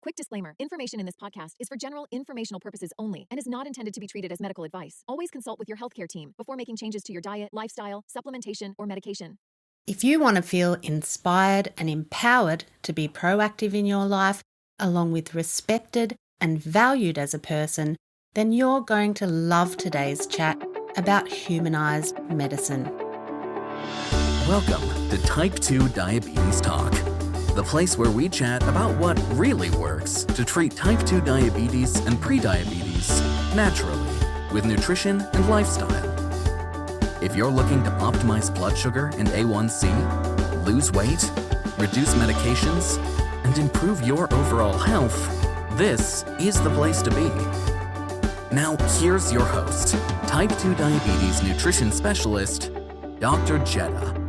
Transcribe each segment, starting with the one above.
Quick disclaimer. Information in this podcast is for general informational purposes only and is not intended to be treated as medical advice. Always consult with your healthcare team before making changes to your diet, lifestyle, supplementation, or medication. If you want to feel inspired and empowered to be proactive in your life, along with respected and valued as a person, then you're going to love today's chat about humanized medicine. Welcome to Type 2 Diabetes Talk, the place where we chat about what really works to treat type 2 diabetes and prediabetes naturally with nutrition and lifestyle. If you're looking to optimize blood sugar and A1C, lose weight, reduce medications, and improve your overall health, this is the place to be. Now, here's your host, Type 2 Diabetes Nutrition Specialist, Dr. Jetta.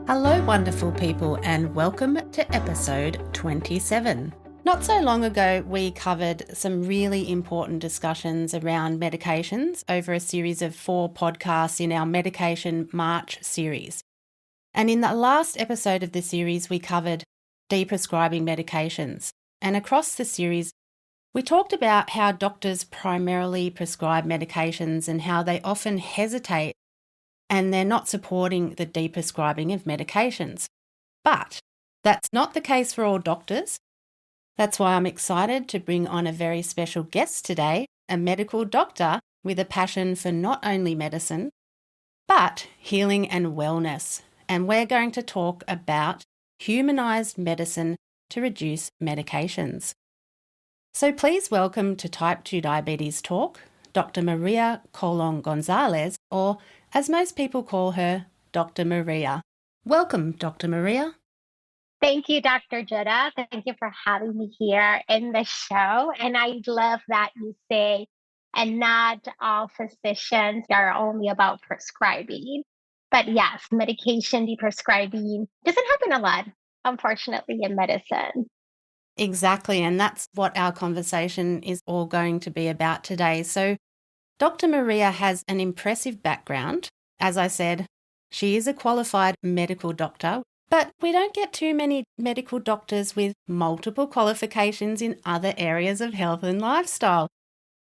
Hello, wonderful people, and welcome to episode 27. Not so long ago, we covered some really important discussions around medications over a series of 4 podcasts in our Medication March series. And in the last episode of the series, we covered deprescribing medications. And across the series, we talked about how doctors primarily prescribe medications and how they often hesitate and they're not supporting the deprescribing of medications. But that's not the case for all doctors. That's why I'm excited to bring on a very special guest today, a medical doctor with a passion for not only medicine, but healing and wellness. And we're going to talk about humanized medicine to reduce medications. So please welcome to Type 2 Diabetes Talk, Dr. Maria Colon-Gonzalez, or as most people call her, Dr. Maria. Welcome, Dr. Maria. Thank you, Dr. Jetta. Thank you for having me here in the show. And I love that you say, and not all physicians are only about prescribing. But yes, medication deprescribing doesn't happen a lot, unfortunately, in medicine. Exactly. And that's what our conversation is all going to be about today. So Dr. Maria has an impressive background. As I said, she is a qualified medical doctor, but we don't get too many medical doctors with multiple qualifications in other areas of health and lifestyle.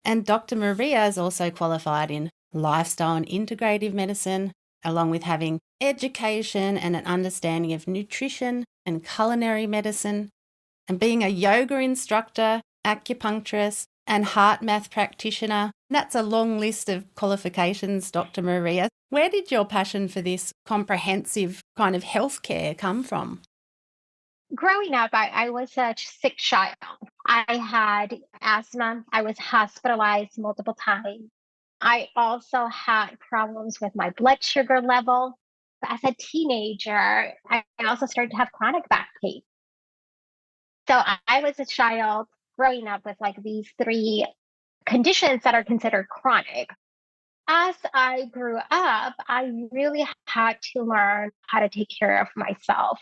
And Dr. Maria is also qualified in lifestyle and integrative medicine, along with having education and an understanding of nutrition and culinary medicine, and being a yoga instructor, acupuncturist, and heart math practitioner. That's a long list of qualifications, Dr. Maria. Where did your passion for this comprehensive kind of healthcare come from? Growing up, I was a sick child. I had asthma. I was hospitalized multiple times. I also had problems with my blood sugar level. As a teenager, I also started to have chronic back pain. So I was a child growing up with like these 3 conditions that are considered chronic. As I grew up, I really had to learn how to take care of myself.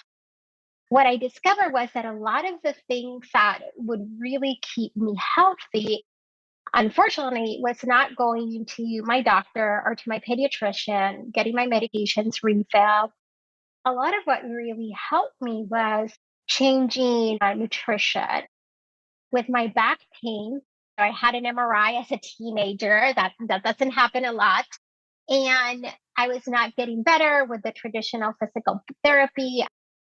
What I discovered was that a lot of the things that would really keep me healthy, unfortunately, was not going to my doctor or to my pediatrician, getting my medications refilled. A lot of what really helped me was changing my nutrition. With my back pain, I had an MRI as a teenager. That doesn't happen a lot. And I was not getting better with the traditional physical therapy.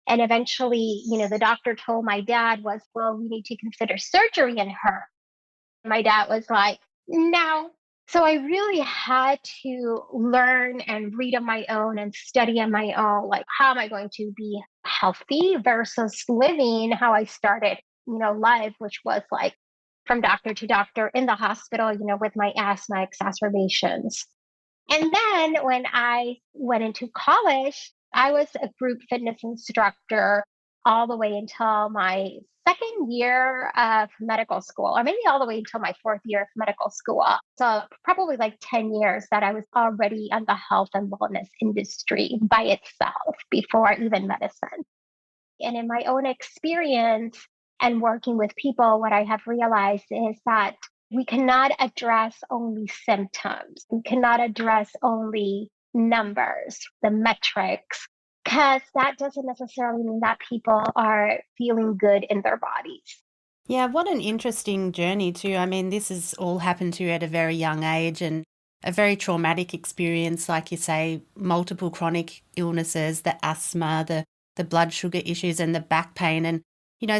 And eventually, the doctor told my dad was, well, we need to consider surgery in her. My dad was like, no. So I really had to learn and read on my own and study on my own, like, how am I going to be healthy versus living how I started, life, which was like from doctor to doctor in the hospital, with my asthma exacerbations. And then when I went into college, I was a group fitness instructor all the way until my 2nd year of medical school, or maybe all the way until my 4th year of medical school. So probably like 10 years that I was already in the health and wellness industry by itself before even medicine. And in my own experience and working with people, what I have realized is that we cannot address only symptoms. We cannot address only numbers, the metrics, because that doesn't necessarily mean that people are feeling good in their bodies. Yeah, what an interesting journey too. I mean, this has all happened to you at a very young age and a very traumatic experience, like you say, multiple chronic illnesses, the asthma, the blood sugar issues and the back pain. And,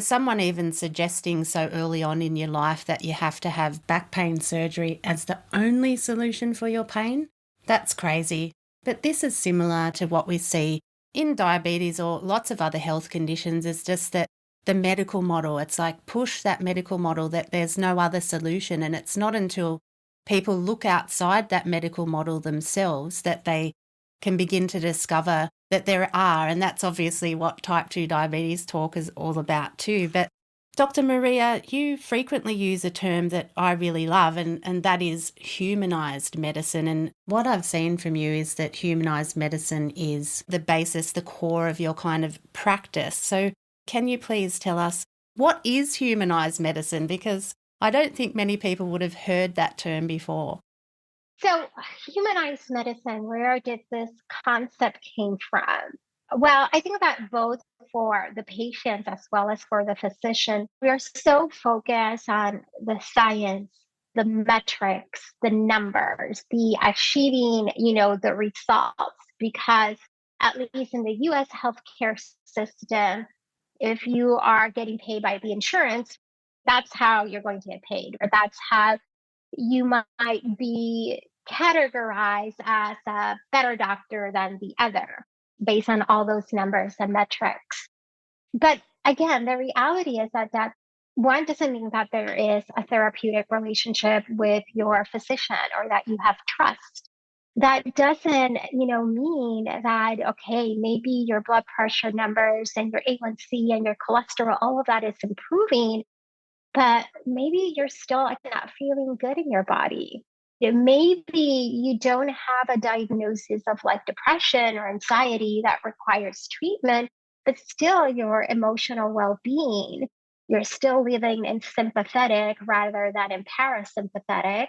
someone even suggesting so early on in your life that you have to have back pain surgery as the only solution for your pain. That's crazy. But this is similar to what we see in diabetes or lots of other health conditions. It's just that the medical model, it's like push that medical model that there's no other solution. And it's not until people look outside that medical model themselves that they can begin to discover that there are. And that's obviously what type 2 diabetes talk is all about too. But Dr. Maria, you frequently use a term that I really love, and that is humanized medicine. And what I've seen from you is that humanized medicine is the basis, the core of your kind of practice. So can you please tell us what is humanized medicine? Because I don't think many people would have heard that term before. So, humanized medicine, where did this concept came from? Well, I think that both for the patient as well as for the physician, we are so focused on the science, the metrics, the numbers, the achieving, the results, because at least in the US healthcare system, if you are getting paid by the insurance, that's how you're going to get paid, or that's how you might be categorized as a better doctor than the other based on all those numbers and metrics. But again, the reality is that one doesn't mean that there is a therapeutic relationship with your physician or that you have trust. That doesn't, mean that, okay, maybe your blood pressure numbers and your A1C and your cholesterol, all of that is improving, but maybe you're still like not feeling good in your body. Maybe you don't have a diagnosis of like depression or anxiety that requires treatment, but still your emotional well being, you're still living in sympathetic rather than in parasympathetic.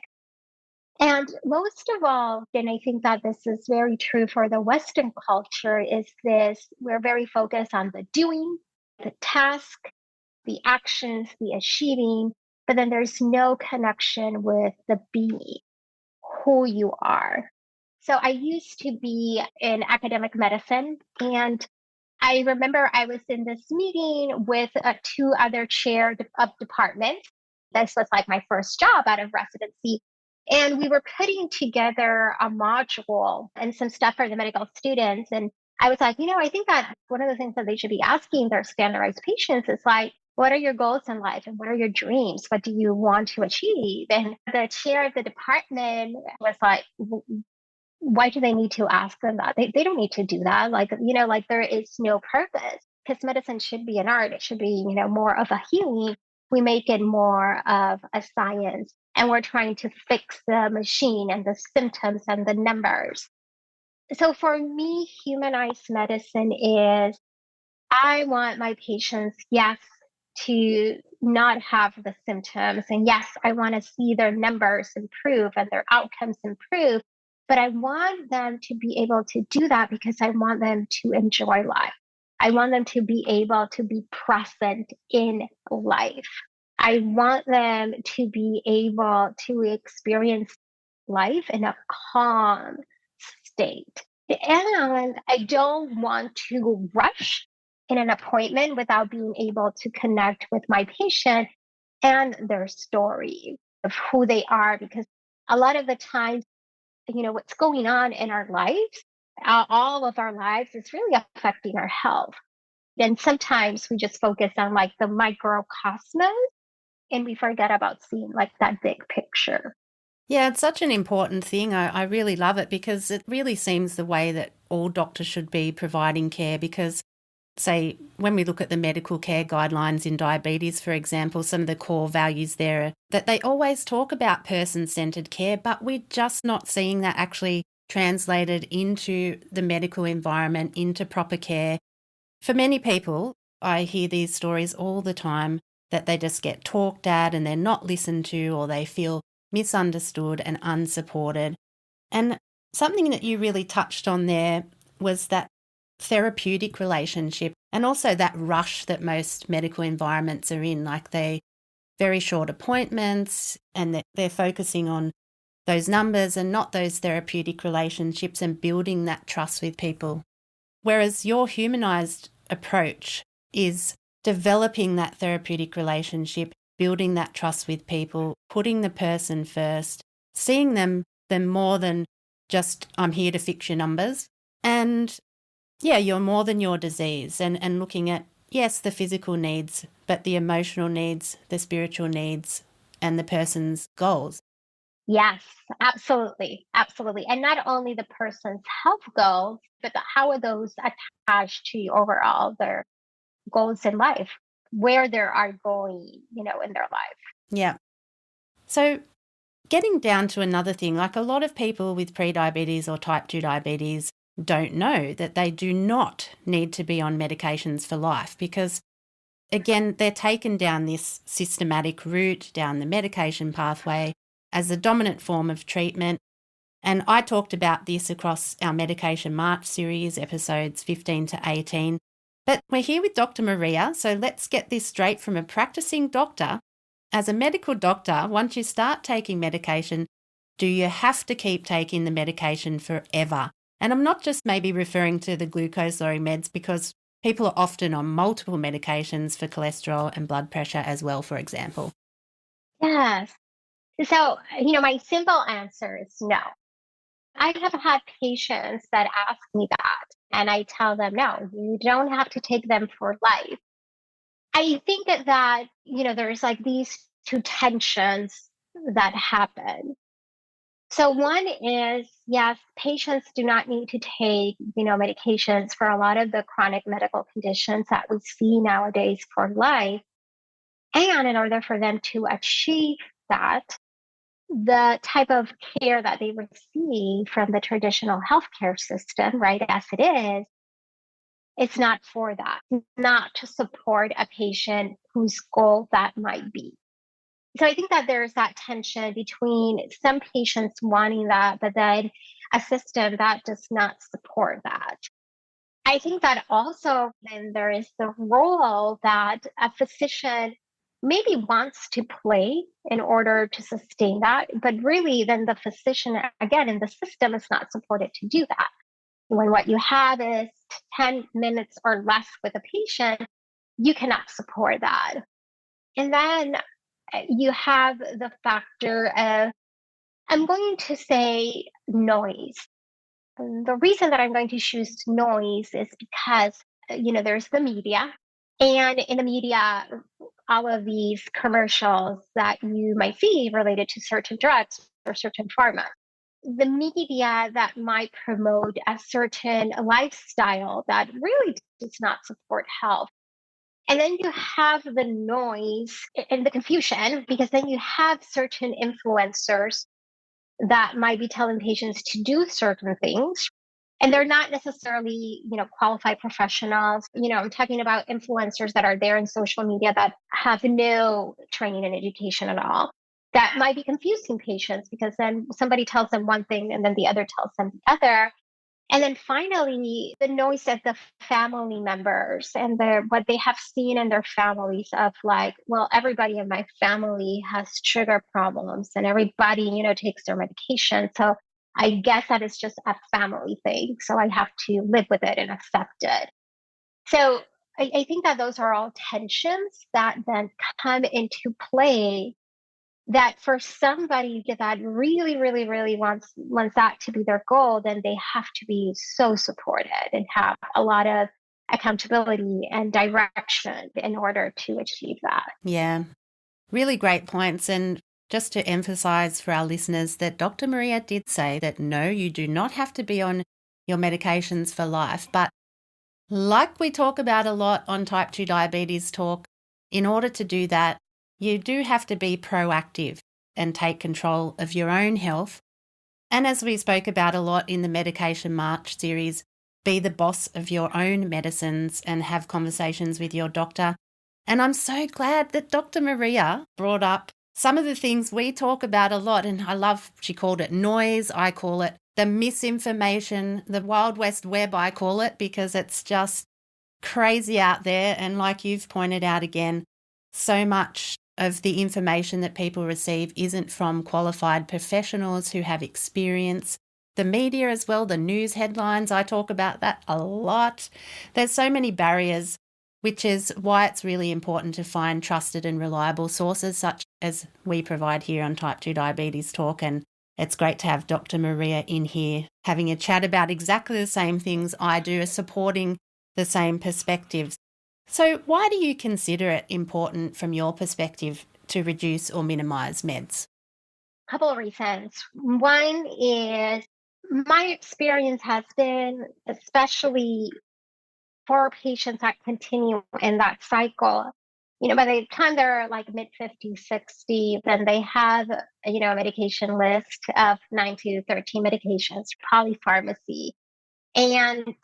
And most of all, and I think that this is very true for the Western culture, is this we're very focused on the doing, the task, the actions, the achieving, but then there's no connection with the being, who you are. So I used to be in academic medicine, and I remember I was in this meeting with two other chair of departments. This was like my first job out of residency. And we were putting together a module and some stuff for the medical students. And I was like, I think that one of the things that they should be asking their standardized patients is like, what are your goals in life and what are your dreams? What do you want to achieve? And the chair of the department was like, why do they need to ask them that? They don't need to do that. Like, like there is no purpose because medicine should be an art. It should be, more of a healing. We make it more of a science and we're trying to fix the machine and the symptoms and the numbers. So for me, humanized medicine is I want my patients, yes, to not have the symptoms. And yes, I want to see their numbers improve and their outcomes improve. But I want them to be able to do that because I want them to enjoy life. I want them to be able to be present in life. I want them to be able to experience life in a calm state. And I don't want to rush in an appointment without being able to connect with my patient and their story of who they are. Because a lot of the times, what's going on in our lives, all of our lives, is really affecting our health. And sometimes we just focus on like the microcosmos and we forget about seeing like that big picture. Yeah, it's such an important thing. I really love it because it really seems the way that all doctors should be providing care because, say, when we look at the medical care guidelines in diabetes, for example, some of the core values there are that they always talk about person-centered care, but we're just not seeing that actually translated into the medical environment, into proper care. For many people, I hear these stories all the time that they just get talked at and they're not listened to or they feel misunderstood and unsupported. And something that you really touched on there was that therapeutic relationship and also that rush that most medical environments are in. Like they very short appointments, and that they're focusing on those numbers and not those therapeutic relationships and building that trust with people. Whereas your humanized approach is developing that therapeutic relationship, building that trust with people, putting the person first, seeing them more than just, I'm here to fix your numbers. And yeah, you're more than your disease, and looking at, yes, the physical needs, but the emotional needs, the spiritual needs, and the person's goals. Yes, absolutely. Absolutely. And not only the person's health goals, but how are those attached to overall their goals in life, where they are going, in their life. Yeah. So getting down to another thing, like a lot of people with prediabetes or type 2 diabetes don't know that they do not need to be on medications for life because, again, they're taken down this systematic route, down the medication pathway as the dominant form of treatment. And I talked about this across our Medication March series, episodes 15 to 18. But we're here with Dr. Maria, so let's get this straight from a practicing doctor. As a medical doctor, once you start taking medication, do you have to keep taking the medication forever? And I'm not just maybe referring to the glucose-lowering meds, because people are often on multiple medications for cholesterol and blood pressure as well, for example. Yes. So, my simple answer is no. I have had patients that ask me that, and I tell them, no, you don't have to take them for life. I think that, there's like these two tensions that happen. So one is, yes, patients do not need to take, medications for a lot of the chronic medical conditions that we see nowadays for life. And in order for them to achieve that, the type of care that they receive from the traditional healthcare system, right, as it is, it's not for that, not to support a patient whose goal that might be. So I think that there's that tension between some patients wanting that, but then a system that does not support that. I think that also then there is the role that a physician maybe wants to play in order to sustain that, but really then the physician, again, in the system is not supported to do that. When what you have is 10 minutes or less with a patient, you cannot support that. And then you have the factor of, I'm going to say, noise. The reason that I'm going to choose noise is because, there's the media. And in the media, all of these commercials that you might see related to certain drugs or certain pharma, the media that might promote a certain lifestyle that really does not support health. And then you have the noise and the confusion, because then you have certain influencers that might be telling patients to do certain things. And they're not necessarily, qualified professionals. I'm talking about influencers that are there in social media that have no training and education at all. That might be confusing patients because then somebody tells them one thing and then the other tells them the other. And then finally, the noise of the family members and what they have seen in their families of like, well, everybody in my family has sugar problems and everybody, takes their medication. So I guess that is just a family thing. So I have to live with it and accept it. So I think that those are all tensions that then come into play, that for somebody that really, really, really wants that to be their goal, then they have to be so supported and have a lot of accountability and direction in order to achieve that. Yeah, really great points. And just to emphasize for our listeners that Dr. Maria did say that no, you do not have to be on your medications for life. But like we talk about a lot on Type 2 Diabetes Talk, in order to do that, you do have to be proactive and take control of your own health. And as we spoke about a lot in the Medication March series, be the boss of your own medicines and have conversations with your doctor. And I'm so glad that Dr. Maria brought up some of the things we talk about a lot. And I love, she called it noise. I call it the misinformation, the Wild West Web, I call it, because it's just crazy out there. And like you've pointed out again, so much of the information that people receive isn't from qualified professionals who have experience. The media as well, the news headlines, I talk about that a lot. There's so many barriers, which is why it's really important to find trusted and reliable sources such as we provide here on Type 2 Diabetes Talk. And it's great to have Dr. Maria in here having a chat about exactly the same things I do, supporting the same perspectives. So why do you consider it important from your perspective to reduce or minimise meds? A couple of reasons. One is my experience has been, especially for patients that continue in that cycle, by the time they're like mid 50s, 60, then they have, a medication list of 9 to 13 medications, polypharmacy. And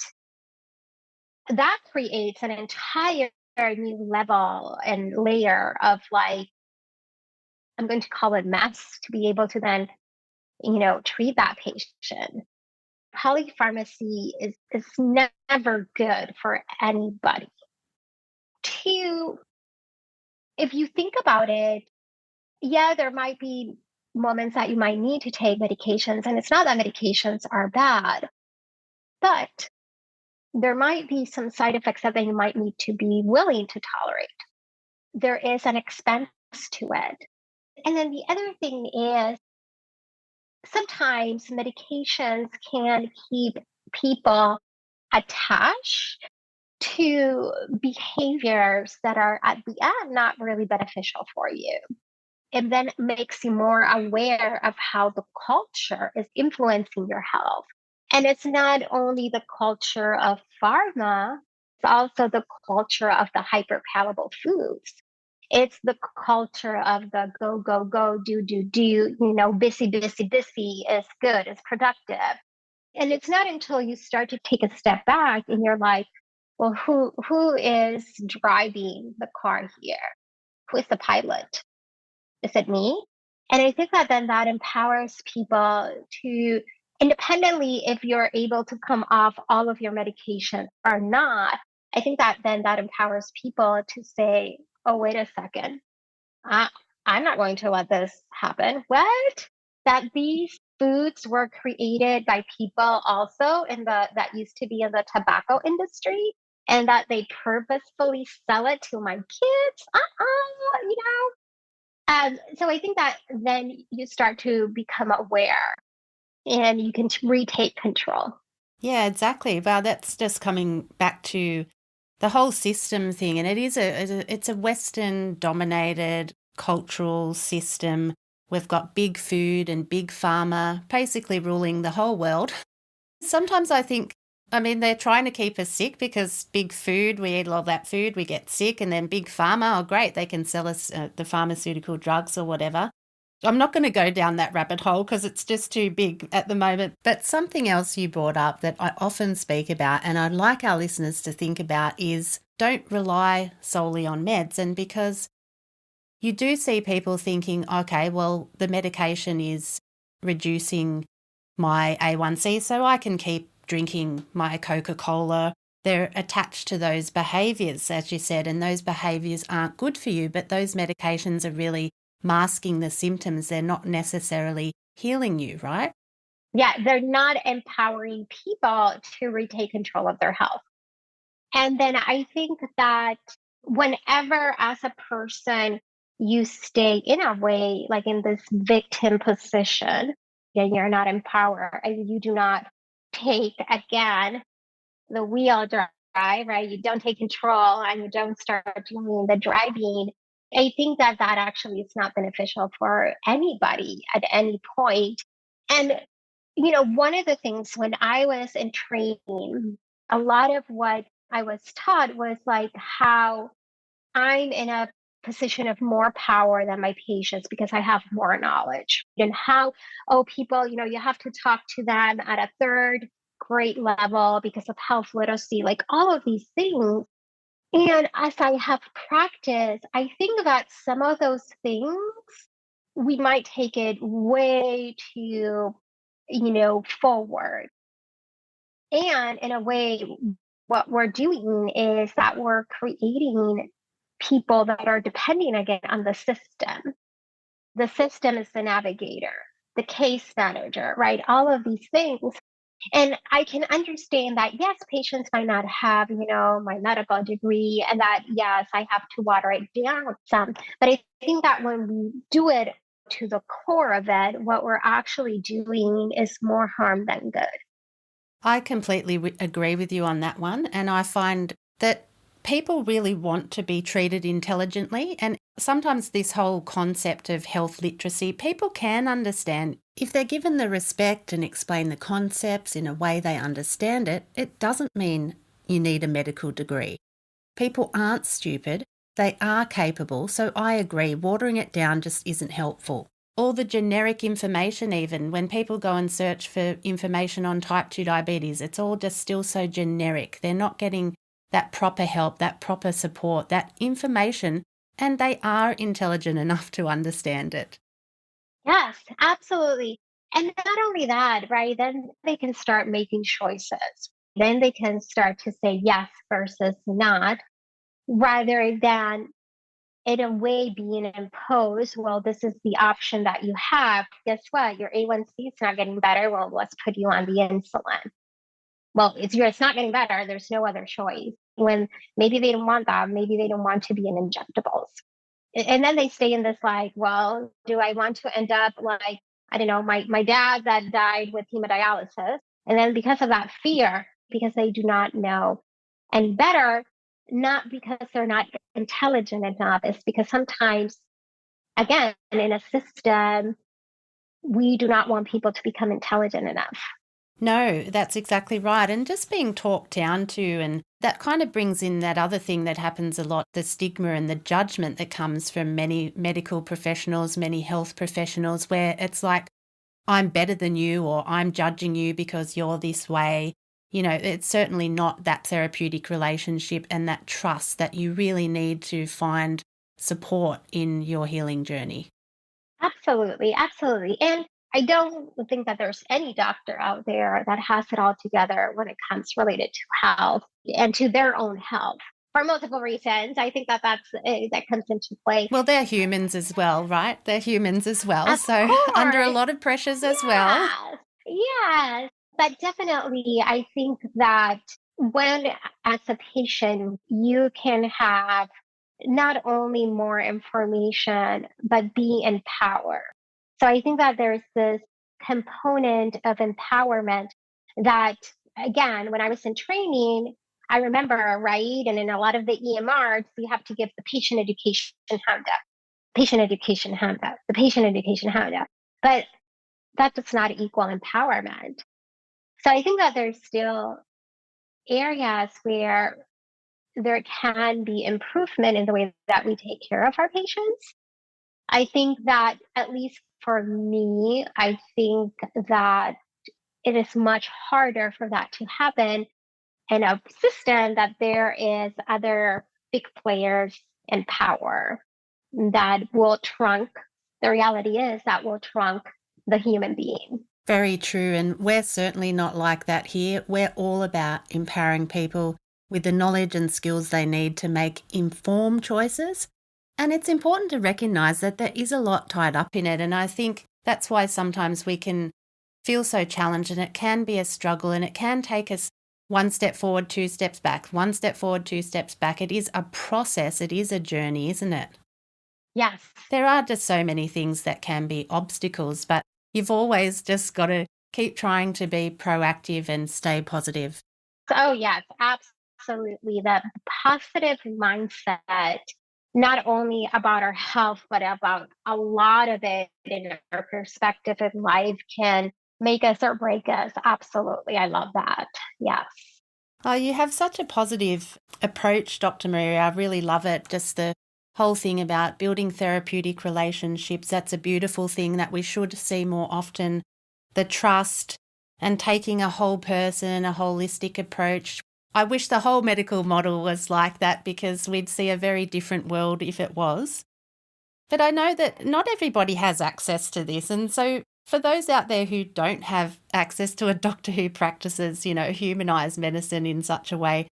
that creates an entire new level and layer of like, I'm going to call it mess to be able to then, treat that patient. Polypharmacy is never good for anybody. Two, if you think about it, yeah, there might be moments that you might need to take medications, and it's not that medications are bad, but there might be some side effects that you might need to be willing to tolerate. There is an expense to it. And then the other thing is sometimes medications can keep people attached to behaviors that are at the end not really beneficial for you. It then makes you more aware of how the culture is influencing your health. And it's not only the culture of pharma, it's also the culture of the hyperpalatable foods. It's the culture of the go, go, go, do, busy, busy, busy is good, is productive. And it's not until you start to take a step back and you're like, well, who is driving the car here? Who is the pilot? Is it me? And I think that then that empowers people to independently if you're able to come off all of your medication or not. I think that then that empowers people to say, oh, wait a second. I'm not going to let this happen. What? That these foods were created by people also in the that used to be in the tobacco industry and that they purposefully sell it to my kids. So I think that then you start to become aware and you can retake control. Yeah, exactly. Well, that's just coming back to the whole system thing, and it's a Western dominated cultural system. We've got big food and big pharma basically ruling the whole world. Sometimes I think, they're trying to keep us sick because big food, we eat a lot of that food, we get sick, and then big pharma, oh great, they can sell us the pharmaceutical drugs or whatever. I'm not going to go down that rabbit hole because it's just too big at the moment. But something else you brought up that I often speak about and I'd like our listeners to think about is don't rely solely on meds. And because you do see people thinking, okay, well, the medication is reducing my A1C so I can keep drinking my Coca-Cola. They're attached to those behaviours, as you said, and those behaviours aren't good for you, but those medications are really masking the symptoms. They're not necessarily healing you, right? Yeah, they're not empowering people to retake control of their health. And then I think that whenever, as a person, you stay in a way like in this victim position, then you're not empowered. You do not take again the wheel drive, right? You don't take control and you don't start doing the driving. I think that that actually is not beneficial for anybody at any point. And, one of the things when I was in training, a lot of what I was taught was like how I'm in a position of more power than my patients because I have more knowledge and how, people, you have to talk to them at a third grade level because of health literacy, like all of these things. And as I have practiced, I think that some of those things we might take it way too, forward. And in a way, what we're doing is that we're creating people that are depending again on the system. The system is the navigator, the case manager, right? All of these things. And I can understand that, yes, patients might not have, my medical degree, and that, yes, I have to water it down some. But I think that when we do it to the core of it, what we're actually doing is more harm than good. I completely agree with you on that one. And I find that people really want to be treated intelligently. And sometimes this whole concept of health literacy, people can understand if they're given the respect and explain the concepts in a way they understand it. It doesn't mean you need a medical degree. People aren't stupid. They are capable. So I agree, watering it down just isn't helpful. All the generic information, even when people go and search for information on type 2 diabetes, it's all just still so generic. They're not getting that proper help, that proper support, that information, and they are intelligent enough to understand it. Yes, absolutely. And not only that, right? Then they can start making choices. Then they can start to say yes versus not, rather than in a way being imposed. Well, this is the option that you have. Guess what? Your A1C is not getting better. Well, let's put you on the insulin. Well, it's not getting better. There's no other choice. When maybe they don't want that. Maybe they don't want to be in injectables. And then they stay in this like, well, do I want to end up like, I don't know, my dad that died with hemodialysis. And then because of that fear, because they do not know any better, not because they're not intelligent enough, it's because sometimes, again, in a system, we do not want people to become intelligent enough. No, that's exactly right. And just being talked down to, and that kind of brings in that other thing that happens a lot, the stigma and the judgment that comes from many medical professionals, many health professionals, where it's like, I'm better than you, or I'm judging you because you're this way. It's certainly not that therapeutic relationship and that trust that you really need to find support in your healing journey. Absolutely, absolutely. And I don't think that there's any doctor out there that has it all together when it comes related to health and to their own health for multiple reasons. I think that comes into play. Well, they're humans as well, right? They're humans as well. Of So course. under a lot of pressures as well. Yes. But definitely, I think that when, as a patient, you can have not only more information, but be empowered. So I think that there's this component of empowerment that, again, when I was in training, I remember, right? And in a lot of the EMRs, we have to give the patient education handout, the patient education handout. But that does not equal empowerment. So I think that there's still areas where there can be improvement in the way that we take care of our patients. I think that, at least for me, I think that it is much harder for that to happen in a system that there is other big players in power that will trunk. The reality is that will trunk the human being. Very true. And we're certainly not like that here. We're all about empowering people with the knowledge and skills they need to make informed choices. And it's important to recognise that there is a lot tied up in it. And I think that's why sometimes we can feel so challenged, and it can be a struggle, and it can take us one step forward, two steps back, one step forward, two steps back. It is a process. It is a journey, isn't it? Yes. There are just so many things that can be obstacles, but you've always just got to keep trying to be proactive and stay positive. Oh, yes, absolutely. That positive mindset, not only about our health, but about a lot of it in our perspective in life, can make us or break us. Absolutely. I love that. Yes. Oh, you have such a positive approach, Dr. Maria. I really love it. Just the whole thing about building therapeutic relationships. That's a beautiful thing that we should see more often. The trust and taking a whole person, a holistic approach. I wish the whole medical model was like that, because we'd see a very different world if it was. But I know that not everybody has access to this. And so for those out there who don't have access to a doctor who practices, humanized medicine in such a way,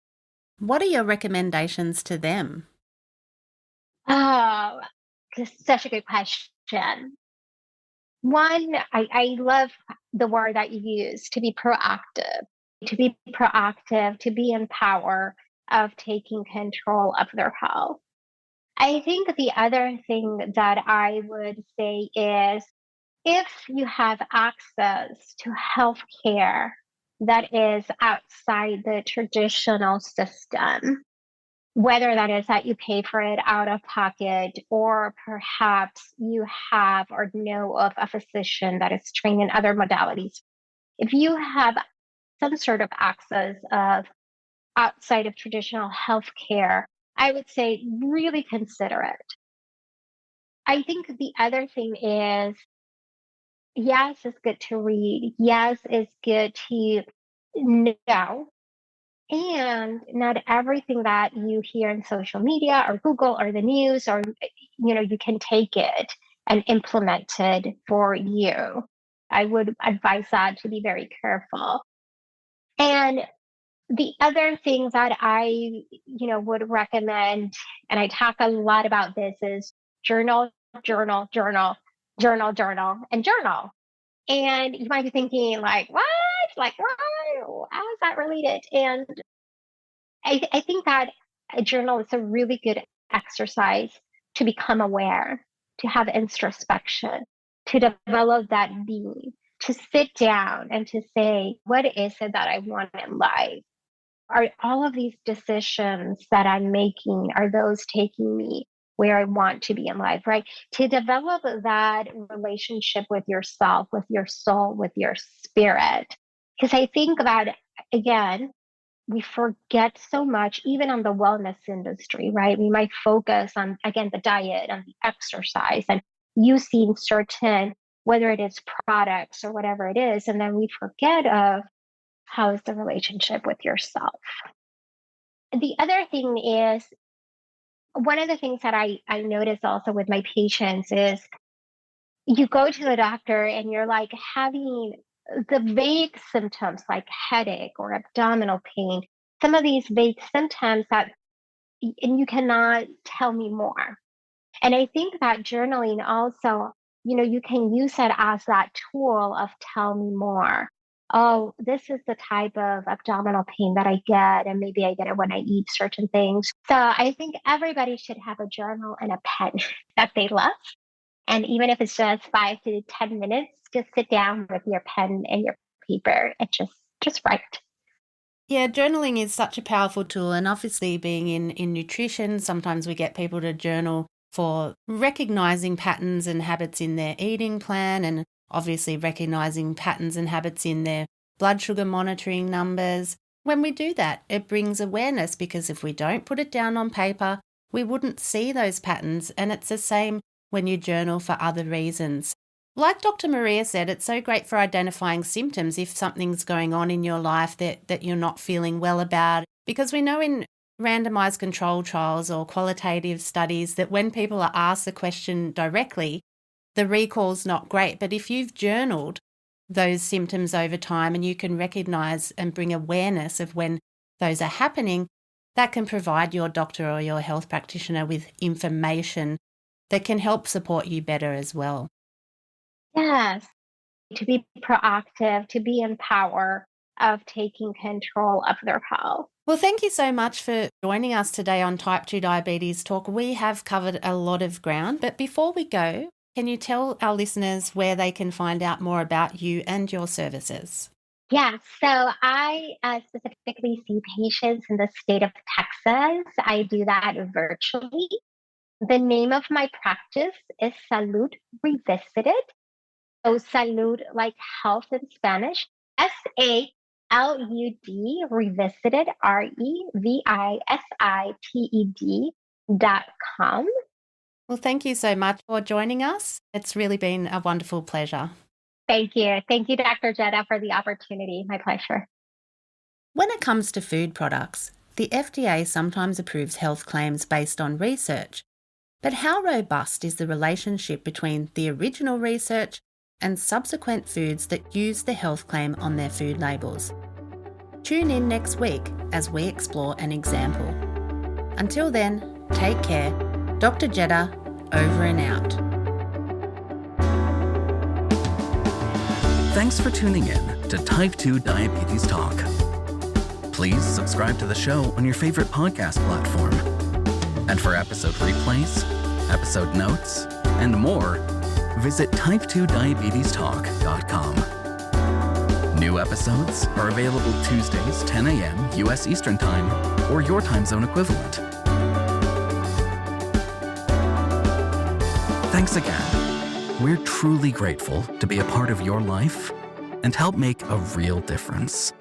what are your recommendations to them? Oh, such a good question. One, I love the word that you use, to be proactive, to be in power of taking control of their health. I think the other thing that I would say is if you have access to healthcare that is outside the traditional system, whether that is that you pay for it out of pocket, or perhaps you have or know of a physician that is trained in other modalities. If you have some sort of access of outside of traditional healthcare, I would say really consider it. I think the other thing is, yes, it's good to read. Yes, it's good to know. And not everything that you hear in social media or Google or the news, or you can take it and implement it for you. I would advise that to be very careful. And the other thing that I would recommend, and I talk a lot about this, is journal, journal, journal, journal, journal, and journal. And you might be thinking, like, what? Like, why? How is that related? And I think that a journal is a really good exercise to become aware, to have introspection, to develop that being, to sit down and to say, what is it that I want in life? Are all of these decisions that I'm making, are those taking me where I want to be in life, right? To develop that relationship with yourself, with your soul, with your spirit. Because I think that, again, we forget so much, even on the wellness industry, right? We might focus on, again, the diet and the exercise and using certain, whether it is products or whatever it is. And then we forget of how is the relationship with yourself. The other thing is, one of the things that I notice also with my patients is you go to the doctor and you're like having the vague symptoms like headache or abdominal pain, some of these vague symptoms and you cannot tell me more. And I think that journaling also, you can use it as that tool of tell me more. Oh, this is the type of abdominal pain that I get, and maybe I get it when I eat certain things. So I think everybody should have a journal and a pen that they love. And even if it's just 5 to 10 minutes, just sit down with your pen and your paper and just write. Yeah, journaling is such a powerful tool, and obviously being in nutrition, sometimes we get people to journal for recognizing patterns and habits in their eating plan, and obviously recognizing patterns and habits in their blood sugar monitoring numbers. When we do that, it brings awareness, because if we don't put it down on paper, we wouldn't see those patterns, and it's the same when you journal for other reasons. Like Dr. Maria said, it's so great for identifying symptoms if something's going on in your life that you're not feeling well about. Because we know in randomized control trials or qualitative studies that when people are asked the question directly, the recall's not great. But if you've journaled those symptoms over time and you can recognize and bring awareness of when those are happening, that can provide your doctor or your health practitioner with information that can help support you better as well. Yes, to be proactive, to be in power of taking control of their health. Well, thank you so much for joining us today on Type 2 Diabetes Talk. We have covered a lot of ground, but before we go, can you tell our listeners where they can find out more about you and your services? Yeah, so I specifically see patients in the state of Texas. I do that virtually. The name of my practice is Salud Revisited. So Salud, like health in Spanish, SALUD Revisited, REVISITED.com. Well, thank you so much for joining us. It's really been a wonderful pleasure. Thank you. Thank you, Dr. Jetta, for the opportunity. My pleasure. When it comes to food products, the FDA sometimes approves health claims based on research. But how robust is the relationship between the original research and subsequent foods that use the health claim on their food labels? Tune in next week as we explore an example. Until then, take care Dr. Jeddah, over and out. Thanks for tuning in to Type 2 Diabetes Talk. Please subscribe to the show on your favorite podcast platform. And for episode replays, episode notes, and more, visit type2diabetestalk.com. New episodes are available Tuesdays, 10 a.m. U.S. Eastern Time, or your time zone equivalent. Thanks again. We're truly grateful to be a part of your life and help make a real difference.